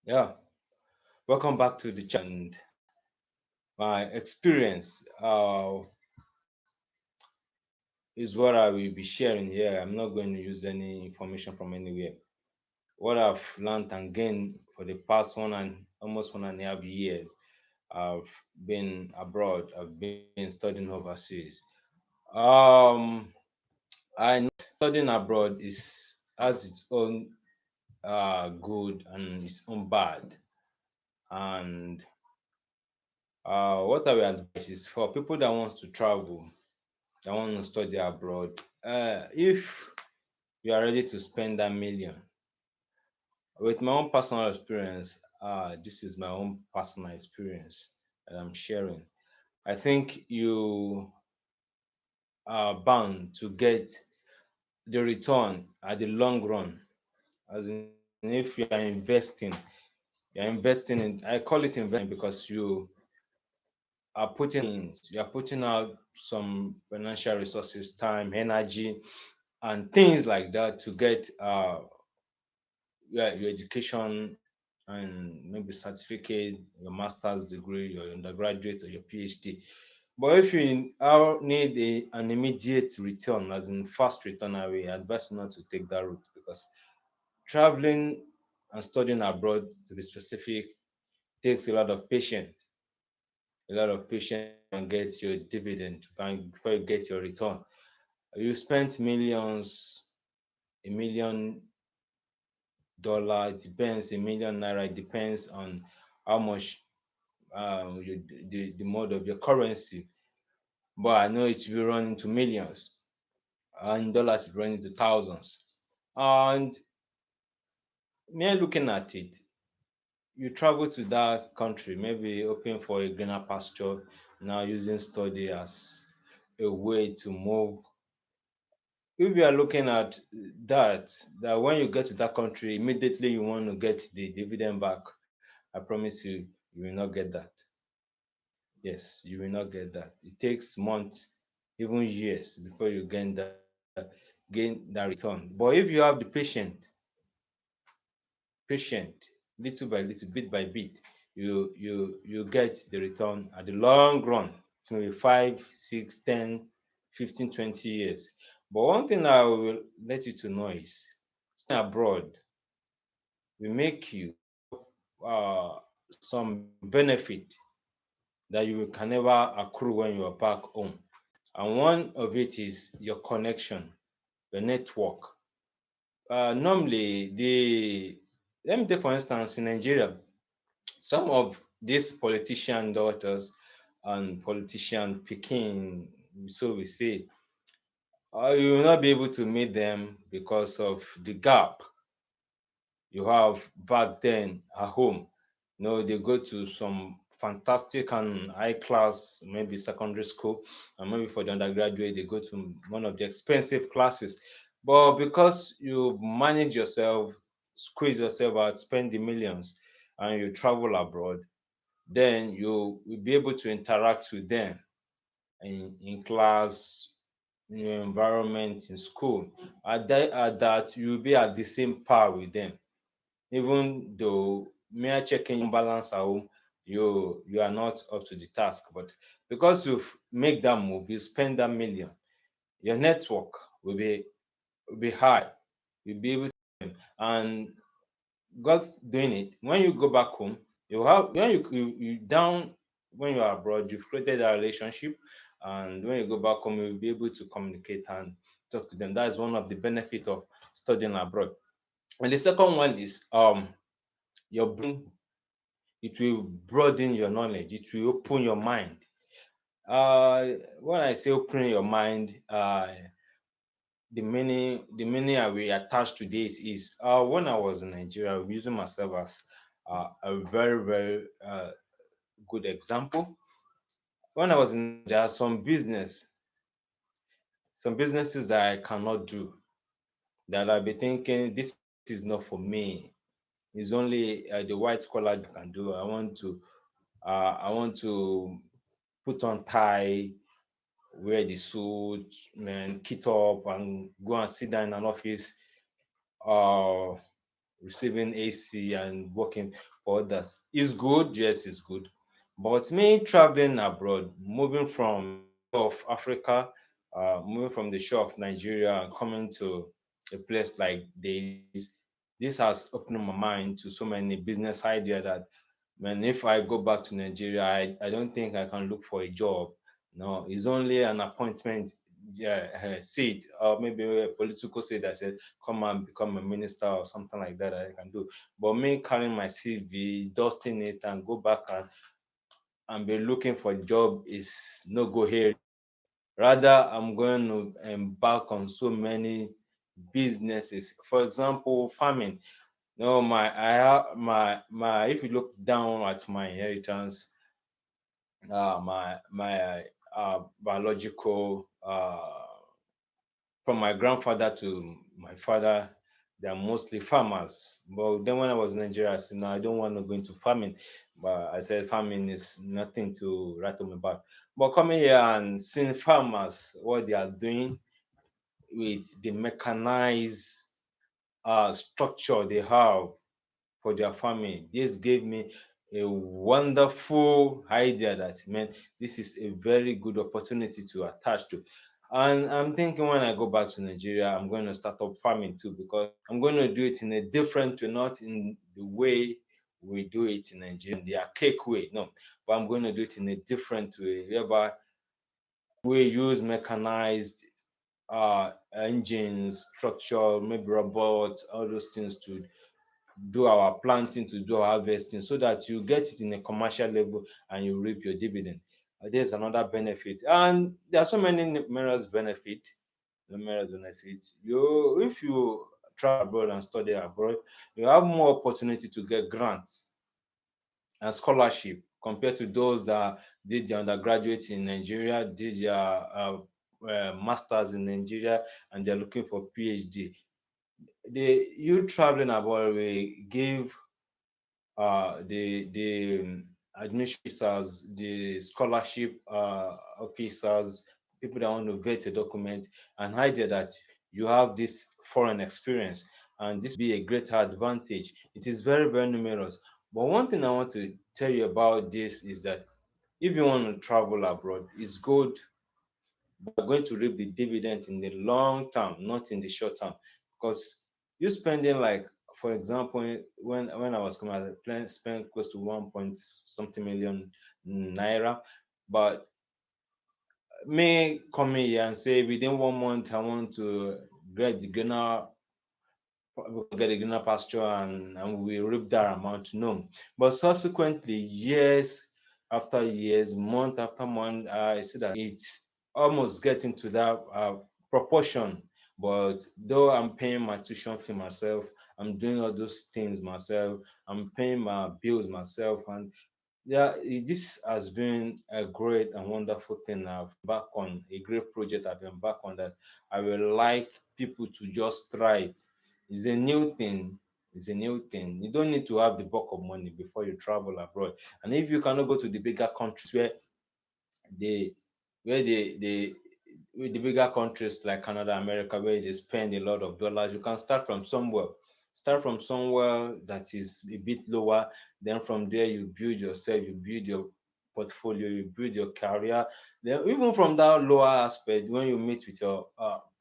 Yeah, welcome back to the channel. And my experience is what I will be sharing here. I'm not going to use any information from anywhere. What I've learned and gained for the past almost 1.5 years, I've been abroad. I've been studying overseas. Um, I know studying abroad is has its own good and its own bad. And what I will advise is for people that wants to travel, that want to study abroad, if you are ready to spend that million, with my own personal experience, this is my own personal experience that I'm sharing. I think you are bound to get the return at the long run. As in, if you're investing in, I call it investment because you are putting out some financial resources, time, energy, and things like that to get your education and maybe certificate, your master's degree, your undergraduate or your PhD. But if you need an immediate return, as in fast return, I will advise you not to take that route because traveling and studying abroad, to be specific, takes a lot of patience and get your dividend before you get your return. You spent millions, $1 million, it depends, a million naira, it depends on how much the mode of your currency. But I know it will be running to millions, and dollars will run into thousands. And me looking at it, you travel to that country, maybe hoping for a greener pasture, now using study as a way to move. If you are looking at that when you get to that country, immediately you want to get the dividend back, I promise you will not get that. Yes, you will not get that. It takes months, even years before you gain that return. But if you have the patient, little by little, bit by bit, you get the return at the long run. It may be 5, 6, 10, 15, 20 years. But one thing I will let you to know is staying abroad will make you some benefit that you can never accrue when you are back home. And one of it is your connection, your network. Normally, let me take for instance in Nigeria, some of these politician daughters and politician pikin, so we say, you will not be able to meet them because of the gap you have back then at home. They go to some fantastic and high class, maybe secondary school, and maybe for the undergraduate, they go to one of the expensive classes. But because you manage yourself, squeeze yourself out, spend the millions, and you travel abroad, then you will be able to interact with them in class, in your environment, in school. At that, you will be at the same par with them, even though mere checking balance at home, you are not up to the task. But because you've make that move, you spend that million, your network will be high. You'll be able to, and God doing it. When you go back home, you have when you down when you are abroad, you've created a relationship, and when you go back home, you'll be able to communicate and talk to them. That's one of the benefits of studying abroad. And the second one is your brain. It will broaden your knowledge, it will open your mind. When I say opening your mind, the meaning I will attach to this is when I was in Nigeria, I'm using myself as a very, very good example. When I was in Nigeria, there are some businesses that I cannot do, that I'll be thinking this is not for me. It's only the white collar that can do. I want to put on tie, wear the suit, man, kit up, and go and sit down in an office. Uh, receiving AC and working for others. It's good, yes, it's good. But me traveling abroad, moving from the shore of Africa, moving from the shore of Nigeria and coming to a place like this has opened my mind to so many business ideas that, man, if I go back to Nigeria, I don't think I can look for a job. No, it's only an appointment, yeah, seat, or maybe a political seat that said come and become a minister or something like that, I can do. But me carrying my CV, dusting it, and go back and be looking for a job is no go here. Rather, I'm going to embark on so many businesses. For example, farming. No, my I have my if you look down at my inheritance, my biological from my grandfather to my father, they're mostly farmers. But then when I was in Nigeria, I said, no, I don't want to go into farming. But I said farming is nothing to write home about. But coming here and seeing farmers, what they are doing with the mechanized structure they have for their farming. This gave me a wonderful idea that, man, this is a very good opportunity to attach to. And I'm thinking when I go back to Nigeria, I'm going to start up farming too, because I'm going to do it in a different way, not in the way we do it in Nigeria, the archaic way, no, but I'm going to do it in a different way, whereby we use mechanized engines, structure, maybe robots, all those things to do our planting, to do our harvesting, so that you get it in a commercial level and you reap your dividend. There's another benefit, and there are so many numerous benefit. Numerous benefits. You, if you travel abroad and study abroad, you have more opportunity to get grants and scholarship compared to those that did their undergraduate in Nigeria, did their masters in Nigeria, and they're looking for PhD. You traveling abroad will give the administrators, the scholarship officers, people that want to vet a document, and idea that you have this foreign experience, and this will be a greater advantage. It is very, very numerous. But one thing I want to tell you about this is that if you want to travel abroad, it's good, but you're going to reap the dividend in the long term, not in the short term. Because you spending like, for example, when I was coming, I spent close to 1 point something million naira. But me coming here and say within 1 month I want to get the greener get a greener pasture, and we reap that amount. No. But subsequently, years after years, month after month, I see that it's almost getting to that proportion. But though I'm paying my tuition fee myself, I'm doing all those things myself, I'm paying my bills myself, and yeah, this has been a great and wonderful thing I've back on, a great project I've been back on, that I would like people to just try it. It's a new thing. It's a new thing. You don't need to have the bulk of money before you travel abroad. And if you cannot go to the bigger countries they they with the bigger countries like Canada, America, where they spend a lot of dollars, you can start from somewhere. Start from somewhere that is a bit lower. Then from there, you build yourself, you build your portfolio, you build your career. Then even from that lower aspect, when you meet with your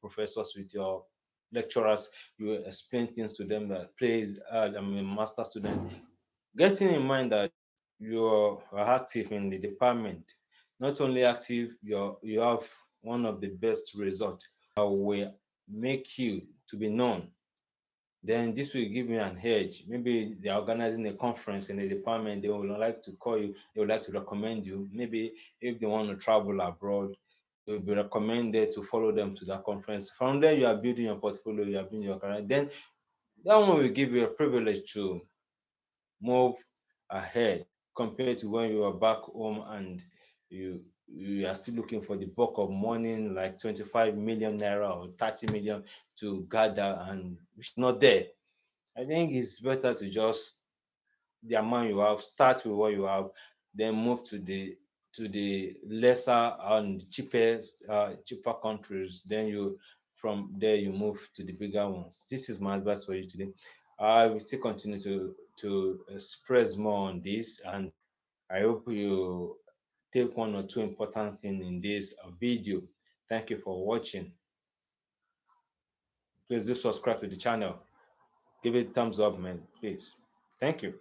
professors, with your lecturers, you explain things to them that plays. I'm a master student. Getting in mind that you are active in the department, not only active, you have one of the best results that will make you to be known. Then this will give you an edge. Maybe they're organizing a conference in the department, they would like to call you, they would like to recommend you. Maybe if they want to travel abroad, you'll be recommended to follow them to that conference. From there, you are building your portfolio, you are building your career. Then that one will give you a privilege to move ahead compared to when you are back home and you are still looking for the bulk of money like 25 million naira or 30 million to gather, and it's not there. I think it's better to just the amount you have, start with what you have, then move to the lesser and cheapest cheaper countries. Then you from there you move to the bigger ones. This is my advice for you today. I will still continue to express more on this, and I hope you take one or two important things in this video. Thank you for watching. Please do subscribe to the channel. Give it a thumbs up, man. Please. Thank you.